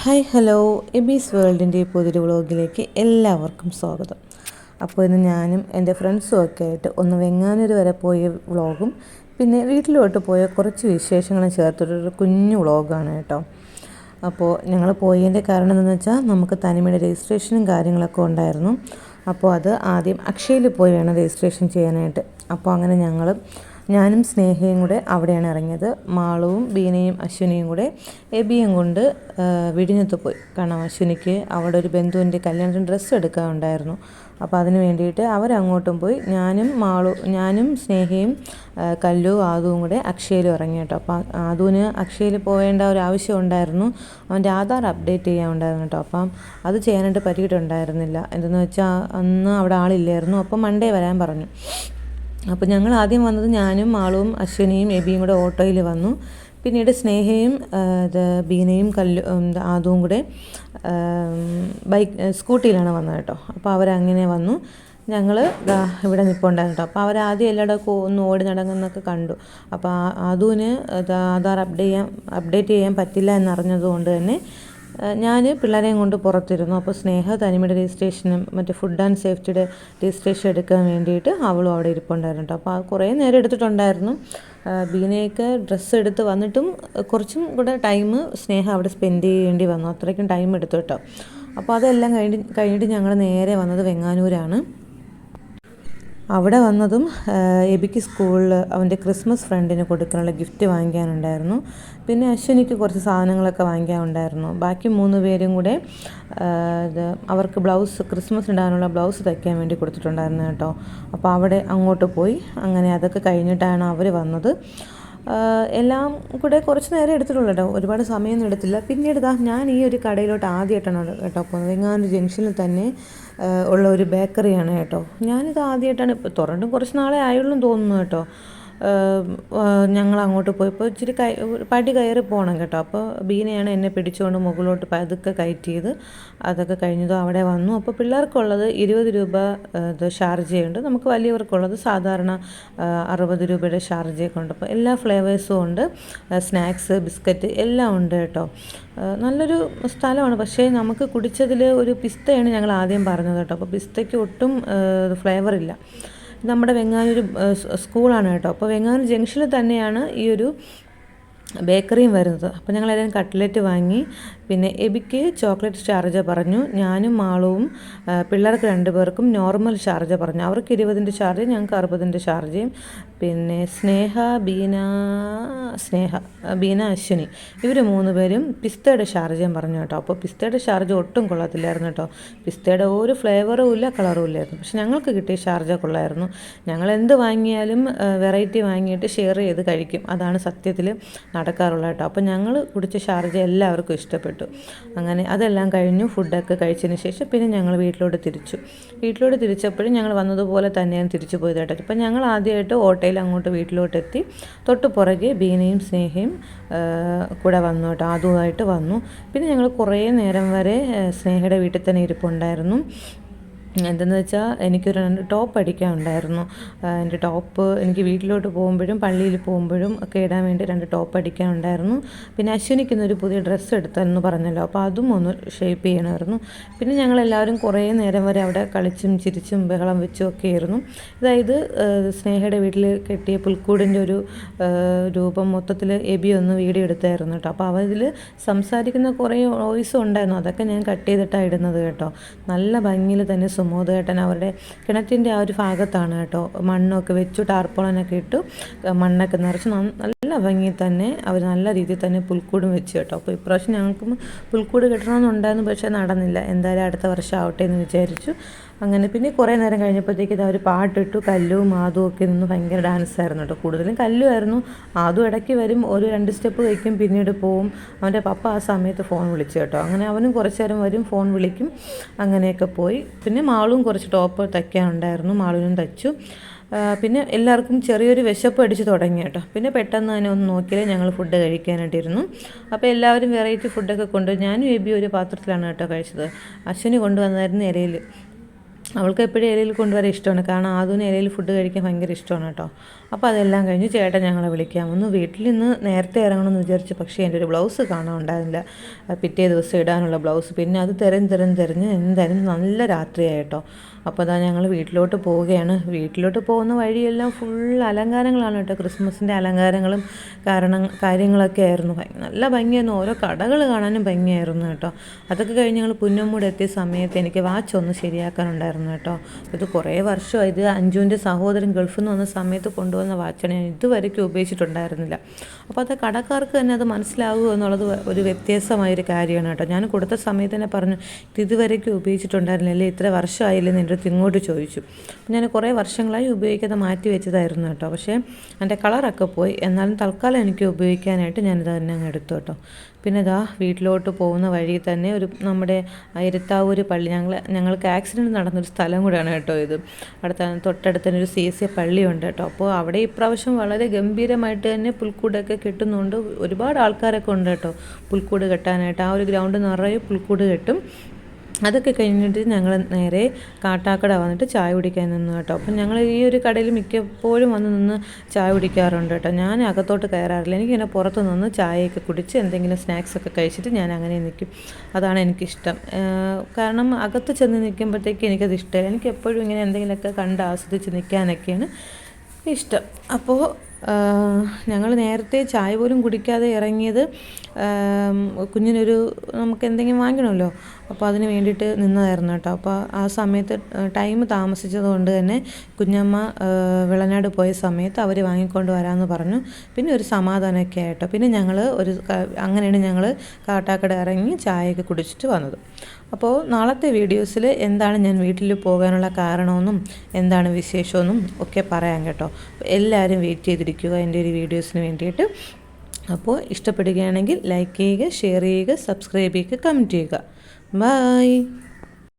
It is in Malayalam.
ഹായ് ഹലോ എബീസ് വേൾഡിൻ്റെ പുതിയൊരു വ്ളോഗിലേക്ക് എല്ലാവർക്കും സ്വാഗതം. അപ്പോൾ ഇന്ന് ഞാനും എൻ്റെ ഫ്രണ്ട്സും ഒക്കെ ആയിട്ട് ഒന്ന് വെങ്ങാനൂർ വരെ പോയ വ്ളോഗും പിന്നെ വീട്ടിലോട്ട് പോയ കുറച്ച് വിശേഷങ്ങളും ചേർത്തൊരു കുഞ്ഞു വ്ളോഗാണ് കേട്ടോ. അപ്പോൾ ഞങ്ങൾ പോയതിൻ്റെ കാരണം എന്താണെന്ന് വെച്ചാൽ നമുക്ക് തനിമയുടെ രജിസ്ട്രേഷനും കാര്യങ്ങളൊക്കെ ഉണ്ടായിരുന്നു. അപ്പോൾ അത് ആദ്യം അക്ഷയയിൽ പോയി വേണം രജിസ്ട്രേഷൻ ചെയ്യാനായിട്ട്. അപ്പോൾ അങ്ങനെ ഞാനും സ്നേഹയും കൂടെ അവിടെയാണ് ഇറങ്ങിയത്. മാളുവും ബീനയും അശ്വിനിയും കൂടെ എബിയും കൊണ്ട് വിഴിഞ്ഞത്ത് പോയി. കാരണം അശ്വിനിക്ക് അവിടെ ഒരു ബന്ധുവിൻ്റെ കല്യാണത്തിന് ഡ്രസ്സ് എടുക്കാനുണ്ടായിരുന്നു. അപ്പോൾ അതിന് വേണ്ടിയിട്ട് അവരങ്ങോട്ടും പോയി. ഞാനും സ്നേഹയും കല്ലുവും ആദുവും കൂടെ അക്ഷയയിലും ഇറങ്ങി കേട്ടോ. അപ്പോൾ ആദുവിന് അക്ഷയയിൽ പോവേണ്ട ഒരു ആവശ്യം ഉണ്ടായിരുന്നു. അവൻ്റെ ആധാർ അപ്ഡേറ്റ് ചെയ്യാനുണ്ടായിരുന്നു കേട്ടോ. അപ്പം അത് ചെയ്യാനായിട്ട് പറ്റിയിട്ടുണ്ടായിരുന്നില്ല. എന്തെന്ന് വെച്ചാൽ അന്ന് അവിടെ ആളില്ലായിരുന്നു. അപ്പം മൺഡേ വരാൻ പറഞ്ഞു. അപ്പോൾ ഞങ്ങൾ ആദ്യം വന്നത് ഞാനും മാളുവും അശ്വിനിയും എബിയും കൂടെ ഓട്ടോയിൽ വന്നു. പിന്നീട് സ്നേഹയും ബീനയും ആദുവും കൂടെ സ്കൂട്ടിയിലാണ് വന്നത് കേട്ടോ. അപ്പോൾ അവരങ്ങനെ വന്നു. ഞങ്ങൾ ഇവിടെ നിൽപ്പുണ്ടായിരുന്നു കേട്ടോ. അപ്പോൾ അവരാദ്യം എല്ലായിടത്തും ഒന്ന് ഓടി നടങ്ങുന്നൊക്കെ കണ്ടു. അപ്പോൾ ആദുവിന് ആധാർ അപ്ഡേറ്റ് ചെയ്യാൻ പറ്റില്ല എന്നറിഞ്ഞതുകൊണ്ട് തന്നെ ഞാൻ പിള്ളേരെയും കൊണ്ട് പുറത്തിരുന്നു. അപ്പോൾ സ്നേഹ തനിമയുടെ രജിസ്ട്രേഷനും മറ്റേ ഫുഡ് ആൻഡ് സേഫ്റ്റിയുടെ രജിസ്ട്രേഷൻ എടുക്കാൻ വേണ്ടിയിട്ട് അവളും അവിടെ ഇരിപ്പുണ്ടായിരുന്നു കേട്ടോ. അപ്പോൾ കുറേ നേരം എടുത്തിട്ടുണ്ടായിരുന്നു. ബീനയൊക്കെ ഡ്രസ്സ് എടുത്ത് വന്നിട്ടും കുറച്ചും കൂടെ ടൈം സ്നേഹ അവിടെ സ്പെൻഡ് ചെയ്യേണ്ടി വന്നു. അത്രയ്ക്കും ടൈം എടുത്തു കേട്ടോ. അപ്പോൾ അതെല്ലാം കഴിഞ്ഞിട്ട് ഞങ്ങൾ നേരെ വന്നത് വെങ്ങാനൂരാണ്. അവിടെ വന്നതും എബിക്ക് സ്കൂളിൽ അവൻ്റെ ക്രിസ്മസ് ഫ്രണ്ടിന് കൊടുക്കാനുള്ള ഗിഫ്റ്റ് വാങ്ങിക്കാനുണ്ടായിരുന്നു. പിന്നെ അശ്വിനിക്ക് കുറച്ച് സാധനങ്ങളൊക്കെ വാങ്ങിക്കാനുണ്ടായിരുന്നു. ബാക്കി 3 പേരും കൂടെ അവർക്ക് ക്രിസ്മസ് ഇടാനുള്ള ബ്ലൗസ് തയ്ക്കാൻ വേണ്ടി കൊടുത്തിട്ടുണ്ടായിരുന്നു കേട്ടോ. അപ്പോൾ അവിടെ അങ്ങോട്ട് പോയി. അങ്ങനെ അതൊക്കെ കഴിഞ്ഞിട്ടാണ് അവർ വന്നത്. എല്ലാം കൂടെ കുറച്ച് നേരം എടുത്തിട്ടുള്ളൂ കേട്ടോ. ഒരുപാട് സമയമൊന്നും എടുത്തില്ല. പിന്നീട് ഞാൻ ഈ ഒരു കടയിലോട്ട് ആദ്യമായിട്ടാണ് കേട്ടോ പോകുന്നത്. വെങ്ങാനൂർ ജംഗ്ഷനിൽ തന്നെ ഉള്ള ഒരു ബേക്കറിയാണ് കേട്ടോ. ഞാനിത് ആദ്യമായിട്ടാണ്, ഇപ്പോൾ തുറന്നിട്ടും കുറച്ച് നാളെ ആയുള്ളൂ തോന്നുന്നു കേട്ടോ. ഞങ്ങൾ അങ്ങോട്ട് പോയപ്പോൾ ഇച്ചിരി പടി കയറി പോകണം കേട്ടോ. അപ്പോൾ ബീനയാണ് എന്നെ പിടിച്ചുകൊണ്ട് മുകളിലോട്ട് പതുക്കെ കയറ്റിയത്. അതൊക്കെ കഴിഞ്ഞതും അവിടെ വന്നു. അപ്പോൾ പിള്ളേർക്കുള്ളത് 20 രൂപ ഷാർജയുണ്ട്. നമുക്ക് വലിയവർക്കുള്ളത് സാധാരണ 60 രൂപയുടെ ഷാർജയൊക്കെ ഉണ്ട്. അപ്പോൾ എല്ലാ ഫ്ലേവേഴ്സും ഉണ്ട്. സ്നാക്സ്, ബിസ്ക്കറ്റ് എല്ലാം ഉണ്ട് കേട്ടോ. നല്ലൊരു സ്ഥലമാണ്. പക്ഷേ നമുക്ക് കുടിച്ചതിൽ ഒരു പിസ്തയാണ് ഞങ്ങൾ ആദ്യം പറഞ്ഞത് കേട്ടോ. അപ്പോൾ പിസ്തയ്ക്ക് ഒട്ടും ഫ്ലേവറില്ല. നമ്മുടെ വെങ്ങാനൂർ സ്കൂളാണ് കേട്ടോ. അപ്പോൾ വെങ്ങാനൂർ ജംഗ്ഷനിൽ തന്നെയാണ് ഈ ഒരു ബേക്കറിയും വരുന്നത്. അപ്പോൾ ഞങ്ങളെല്ലാവരും കട്ട്ലറ്റ് വാങ്ങി. പിന്നെ എബിക്ക് ചോക്ലേറ്റ് ഷാർജ പറഞ്ഞു. ഞാനും മാളവും പിള്ളേർക്ക് 2 പേർക്കും നോർമൽ ഷാർജ പറഞ്ഞു. അവർക്ക് 20ൻ്റെ ഷാർജയും ഞങ്ങൾക്ക് 60ൻ്റെ ഷാർജയും. പിന്നെ ബീന അശ്വിനി ഇവർ 3 പേരും പിസ്തയുടെ ഷാർജയും പറഞ്ഞു കേട്ടോ. അപ്പോൾ പിസ്തയുടെ ഷാർജ ഒട്ടും കൊള്ളത്തില്ലായിരുന്നു കേട്ടോ. പിസ്തയുടെ ഒരു ഫ്ലേവറും ഇല്ല, കളറും ഇല്ലായിരുന്നു. പക്ഷെ ഞങ്ങൾക്ക് കിട്ടിയ ഷാർജ കൊള്ളായിരുന്നു. ഞങ്ങൾ എന്ത് വാങ്ങിയാലും വെറൈറ്റി വാങ്ങിയിട്ട് ഷെയർ ചെയ്ത് കഴിക്കും. അതാണ് സത്യത്തിൽ നടക്കാറുള്ളത് കേട്ടോ. അപ്പോൾ ഞങ്ങൾ കുടിച്ച ഷാർജ എല്ലാവർക്കും ഇഷ്ടപ്പെട്ടു. അങ്ങനെ അതെല്ലാം കഴിഞ്ഞു. ഫുഡൊക്കെ കഴിച്ചതിന് ശേഷം പിന്നെ ഞങ്ങൾ വീട്ടിലോട്ട് തിരിച്ചപ്പോഴും ഞങ്ങൾ വന്നതുപോലെ തന്നെയാണ് തിരിച്ചു പോയത് കേട്ടോ. അപ്പം ഞങ്ങൾ ആദ്യമായിട്ട് ഓട്ടോയിൽ അങ്ങോട്ട് വീട്ടിലോട്ടെത്തി. തൊട്ട് പുറകെ ബീനയും സ്നേഹയും കൂടെ വന്നു കേട്ടോ. അതുമായിട്ട് വന്നു. പിന്നെ ഞങ്ങൾ കുറേ നേരം വരെ സ്നേഹയുടെ വീട്ടിൽ തന്നെ ഇരിപ്പുണ്ടായിരുന്നു. എന്തെന്ന് വെച്ചാൽ എനിക്കൊരു 2 ടോപ്പ് അടിക്കാനുണ്ടായിരുന്നു. എൻ്റെ ടോപ്പ് എനിക്ക് വീട്ടിലോട്ട് പോകുമ്പോഴും പള്ളിയിൽ പോകുമ്പോഴും ഒക്കെ ഇടാൻ വേണ്ടി 2 ടോപ്പ് അടിക്കാനുണ്ടായിരുന്നു. പിന്നെ അശ്വിനിക്കുന്നൊരു പുതിയ ഡ്രസ്സ് എടുത്തെന്ന് പറഞ്ഞല്ലോ. അപ്പോൾ അതും ഒന്ന് ഷേപ്പ് ചെയ്യണമായിരുന്നു. പിന്നെ ഞങ്ങളെല്ലാവരും കുറേ നേരം വരെ അവിടെ കളിച്ചും ചിരിച്ചും ബഹളം വെച്ചും ഒക്കെ ആയിരുന്നു. അതായത് സ്നേഹയുടെ വീട്ടിൽ കെട്ടിയ പുൽക്കൂടിൻ്റെ ഒരു രൂപം മൊത്തത്തിൽ എബി ഒന്ന് വീഡിയോ എടുത്തായിരുന്നു കേട്ടോ. അപ്പോൾ അതിൽ സംസാരിക്കുന്ന കുറേ വോയിസും ഉണ്ടായിരുന്നു. അതൊക്കെ ഞാൻ കട്ട് ചെയ്തിട്ടാണ് ഇടുന്നത് കേട്ടോ. നല്ല ഭംഗിയിൽ തന്നെ സുമോദേട്ടൻ അവരുടെ കിണറ്റിൻ്റെ ആ ഒരു ഭാഗത്താണ് കേട്ടോ മണ്ണൊക്കെ വെച്ചു, ടാർപ്പോളനൊക്കെ ഇട്ടു, മണ്ണൊക്കെ നിറച്ച് നല്ല ഭംഗിയിൽ തന്നെ അവർ നല്ല രീതിയിൽ തന്നെ പുൽക്കൂടും വെച്ചു കേട്ടോ. അപ്പോൾ ഇപ്രാവശ്യം ഞങ്ങൾക്കും പുൽക്കൂട് കെട്ടണമെന്നുണ്ടായിരുന്നു. പക്ഷേ നടന്നില്ല. എന്തായാലും അടുത്ത വർഷം ആവട്ടെ എന്ന് വിചാരിച്ചു. അങ്ങനെ പിന്നെ കുറേ നേരം കഴിഞ്ഞപ്പോഴത്തേക്ക് അവർ പാട്ടിട്ടു. കല്ലും ആദും ഒക്കെ നിന്ന് ഭയങ്കര ഡാൻസായിരുന്നു കേട്ടോ. കൂടുതലും കല്ലുമായിരുന്നു. ആദും ഇടയ്ക്ക് വരും, ഒരു 2 സ്റ്റെപ്പ് വയ്ക്കും, പിന്നീട് പോവും. അവൻ്റെ പപ്പ ആ സമയത്ത് ഫോൺ വിളിച്ചു കേട്ടോ. അങ്ങനെ അവനും കുറച്ച് നേരം വരും, ഫോൺ വിളിക്കും. അങ്ങനെയൊക്കെ പോയി. പിന്നെ മാളും കുറച്ച് ടോപ്പ് തയ്ക്കാനുണ്ടായിരുന്നു. മാളുവിനും തയ്ച്ചു. പിന്നെ എല്ലാവർക്കും ചെറിയൊരു വിശപ്പ് അടിച്ച് തുടങ്ങി കേട്ടോ. പിന്നെ പെട്ടെന്ന് തന്നെ ഒന്ന് നോക്കിയാലേ ഞങ്ങൾ ഫുഡ് കഴിക്കാനായിട്ടിരുന്നു. അപ്പോൾ എല്ലാവരും വെറൈറ്റി ഫുഡൊക്കെ ഞാനും എബി ഒരു പാത്രത്തിലാണ് കേട്ടോ കഴിച്ചത്. അശ്വിനി കൊണ്ടുവന്നായിരുന്നു ഇലയിൽ. അവൾക്ക് എപ്പോഴും ഇലയിൽ കൊണ്ടുവരാൻ ഇഷ്ടമാണ്, കാരണം ആദ്യം ഇലയിൽ ഫുഡ് കഴിക്കാൻ ഭയങ്കര ഇഷ്ടമാണ് കേട്ടോ. അപ്പോൾ അതെല്ലാം കഴിഞ്ഞ് ചേട്ടൻ ഞങ്ങളെ വിളിക്കാൻ വന്നു. വീട്ടിൽ നിന്ന് നേരത്തെ ഇറങ്ങണമെന്ന് വിചാരിച്ചു, പക്ഷേ എൻ്റെ ഒരു ബ്ലൗസ് കാണാനുണ്ടായിരുന്നില്ല, പിറ്റേ ദിവസം ഇടാനുള്ള ബ്ലൗസ്. പിന്നെ അത് തിരഞ്ഞ് എന്തായാലും നല്ല രാത്രിയായി കേട്ടോ. അപ്പോൾ അതാ ഞങ്ങൾ വീട്ടിലോട്ട് പോവുകയാണ്. വീട്ടിലോട്ട് പോകുന്ന വഴിയെല്ലാം ഫുൾ അലങ്കാരങ്ങളാണ് കേട്ടോ, ക്രിസ്മസിൻ്റെ അലങ്കാരങ്ങളും കാര്യങ്ങളൊക്കെ ആയിരുന്നു. നല്ല ഭംഗിയായിരുന്നു, ഓരോ കടകൾ കാണാനും ഭംഗിയായിരുന്നു കേട്ടോ. അതൊക്കെ കഴിഞ്ഞ് ഞങ്ങൾ പുന്നമ്മൂട് എത്തിയ സമയത്ത് എനിക്ക് വാച്ച് ഒന്ന് ശരിയാക്കാനുണ്ടായിരുന്നു കേട്ടോ. ഇത് കുറേ വർഷമായി, ഇത് അഞ്ജുവിൻ്റെ സഹോദരൻ ഗൾഫിൽ നിന്ന് വന്ന സമയത്ത് കൊണ്ടുവന്ന വാച്ചാണ്, ഞാൻ ഇതുവരെയ്ക്കും ഉപയോഗിച്ചിട്ടുണ്ടായിരുന്നില്ല. അപ്പോൾ അത് കടക്കാർക്ക് തന്നെ അത് മനസ്സിലാവുക എന്നുള്ളത് ഒരു വ്യത്യാസമായൊരു കാര്യമാണ് കേട്ടോ. ഞാൻ കൊടുത്ത സമയത്ത് തന്നെ പറഞ്ഞു, ഇത് ഇതുവരെയ്ക്കും ഉപയോഗിച്ചിട്ടുണ്ടായിരുന്നില്ലേ, ഇത്ര വർഷമായില്ലെന്ന് എൻ്റെ അടുത്ത് ഇങ്ങോട്ട് ചോദിച്ചു. ഞാൻ കുറേ വർഷങ്ങളായി ഉപയോഗിക്കാതെ മാറ്റി വെച്ചതായിരുന്നു കേട്ടോ. പക്ഷേ എൻ്റെ കളറൊക്കെ പോയി, എന്നാലും തൽക്കാലം എനിക്ക് ഉപയോഗിക്കാനായിട്ട് ഞാനിത് തന്നെ അങ്ങ് എടുത്തു കേട്ടോ. പിന്നെ ഇതാ വീട്ടിലോട്ട് പോകുന്ന വഴി തന്നെ നമ്മുടെ ഇരുത്താവൂർ പള്ളി, ഞങ്ങൾക്ക് ആക്സിഡൻറ്റ് നടന്നൊരു സ്ഥലം കൂടെയാണ് കേട്ടോ ഇത്. തൊട്ടടുത്ത് തന്നെ ഒരു CSA പള്ളിയുണ്ട് കേട്ടോ. അപ്പോൾ അവിടെ ഇപ്രാവശ്യം വളരെ ഗംഭീരമായിട്ട് തന്നെ പുൽക്കൂടൊക്കെ കെട്ടുന്നുണ്ട്. ഒരുപാട് ആൾക്കാരൊക്കെ ഉണ്ട് കേട്ടോ പുൽക്കൂട് കെട്ടാനായിട്ട്. ആ ഒരു ഗ്രൗണ്ട് നിറയെ പുൽക്കൂട് കെട്ടും. അതൊക്കെ കഴിഞ്ഞിട്ട് ഞങ്ങൾ നേരെ കാട്ടാക്കട വന്നിട്ട് ചായ കുടിക്കാൻ നിന്നു കേട്ടോ. അപ്പം ഞങ്ങൾ ഈ ഒരു കടയിൽ മിക്കപ്പോഴും വന്ന് നിന്ന് ചായ കുടിക്കാറുണ്ട് കേട്ടോ. ഞാൻ അകത്തോട്ട് കയറാറില്ല, എനിക്കിങ്ങനെ പുറത്ത് നിന്ന് ചായയൊക്കെ കുടിച്ച് എന്തെങ്കിലും സ്നാക്സൊക്കെ കഴിച്ചിട്ട് ഞാൻ അങ്ങനെ നിൽക്കും. അതാണ് എനിക്കിഷ്ടം. കാരണം അകത്ത് ചെന്ന് നിൽക്കുമ്പോഴത്തേക്ക് എനിക്കത് ഇഷ്ടമല്ല. എനിക്ക് എപ്പോഴും ഇങ്ങനെ എന്തെങ്കിലുമൊക്കെ കണ്ട് ആസ്വദിച്ച് നിൽക്കാനൊക്കെയാണ് ഇഷ്ടം. അപ്പോൾ ഞങ്ങൾ നേരത്തെ ചായ പോലും കുടിക്കാതെ ഇറങ്ങിയത് കുഞ്ഞിനൊരു നമുക്ക് എന്തെങ്കിലും വാങ്ങണമല്ലോ, അപ്പോൾ അതിന് വേണ്ടിയിട്ട് നിന്നതായിരുന്നു കേട്ടോ. അപ്പോൾ ആ സമയത്ത് ടൈം താമസിച്ചത് കൊണ്ട് തന്നെ കുഞ്ഞമ്മ വിളനാട് പോയ സമയത്ത് അവർ വാങ്ങിക്കൊണ്ട് വരാമെന്ന് പറഞ്ഞു. പിന്നെ ഒരു സമാധാനമൊക്കെ ആയിട്ടോ. പിന്നെ അങ്ങനെയാണ് ഞങ്ങൾ കാട്ടാക്കട ഇറങ്ങി ചായയൊക്കെ കുടിച്ചിട്ട് വന്നത്. അപ്പോൾ നാളത്തെ വീഡിയോസിൽ എന്താണ് ഞാൻ വീട്ടിൽ പോകാനുള്ള കാരണമെന്നും എന്താണ് വിശേഷമെന്നും ഒക്കെ പറയാം കേട്ടോ. എല്ലാവരും വെയിറ്റ് ചെയ്തിരിക്കുക എൻ്റെ ഒരു വീഡിയോസിന് വേണ്ടിയിട്ട്. അപ്പോൾ ഇഷ്ടപ്പെടുകയാണെങ്കിൽ ലൈക്ക് ചെയ്യുക, ഷെയർ ചെയ്യുക, സബ്സ്ക്രൈബ് ചെയ്യുക, കമൻറ്റ് ചെയ്യുക. ബൈ.